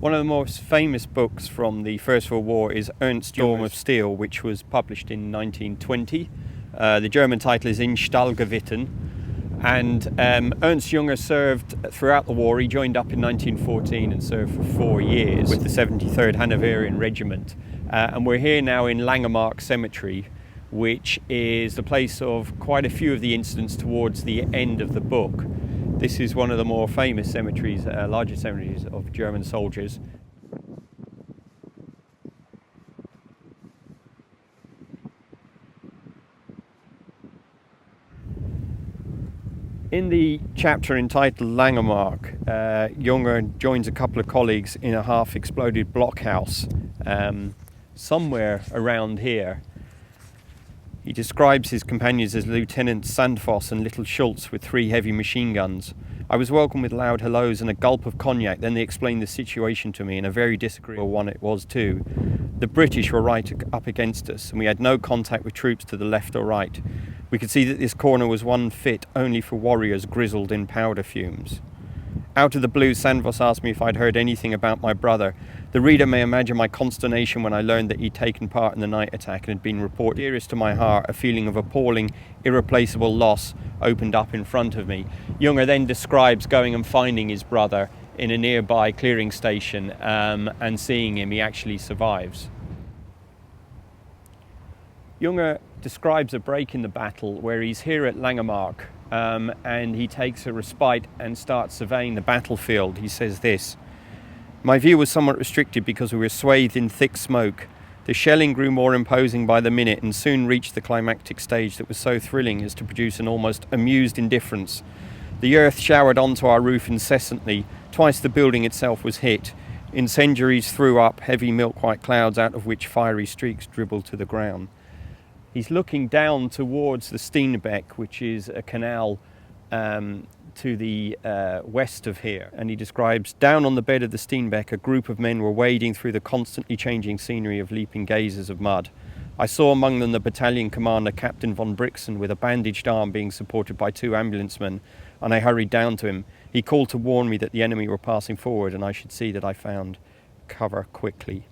One of the most famous books from the First World War is Ernst, Storm of Steel, which was published in 1920. The German title is In Stahlgewittern. And Ernst Jünger served throughout the war. He joined up in 1914 and served for 4 years with the 73rd Hanoverian Regiment. And we're here now in Langemarck Cemetery, which is the place of quite a few of the incidents towards the end of the book. This is one of the more famous cemeteries, larger cemeteries of German soldiers. In the chapter entitled Langemarck, Jünger joins a couple of colleagues in a half-exploded blockhouse somewhere around here. He describes his companions as Lieutenant Sandfoss and Little Schultz with 3 heavy machine guns. I was welcomed with loud hellos and a gulp of cognac. Then they explained the situation to me, and a very disagreeable one it was too. The British were right up against us, and we had no contact with troops to the left or right. We could see that this corner was one fit only for warriors grizzled in powder fumes. Out of the blue, Sandfoss asked me if I'd heard anything about my brother. The reader may imagine my consternation when I learned that he'd taken part in the night attack and had been reported. Dearest to my heart, a feeling of appalling, irreplaceable loss opened up in front of me. Jünger then describes going and finding his brother in a nearby clearing station and seeing him. He actually survives. Jünger describes a break in the battle where he's here at Langemarck and he takes a respite and starts surveying the battlefield. He says this: "My view was somewhat restricted because we were swathed in thick smoke. The shelling grew more imposing by the minute and soon reached the climactic stage that was so thrilling as to produce an almost amused indifference. The earth showered onto our roof incessantly. Twice the building itself was hit. Incendiaries threw up heavy milk-white clouds out of which fiery streaks dribbled to the ground." He's looking down towards the Steenbeck, which is a canal to the west of here. And he describes, down on the bed of the Steenbeck, a group of men were wading through the constantly changing scenery of leaping gazes of mud. I saw among them the battalion commander, Captain von Brixen, with a bandaged arm being supported by 2 ambulancemen, and I hurried down to him. He called to warn me that the enemy were passing forward and I should see that I found cover quickly.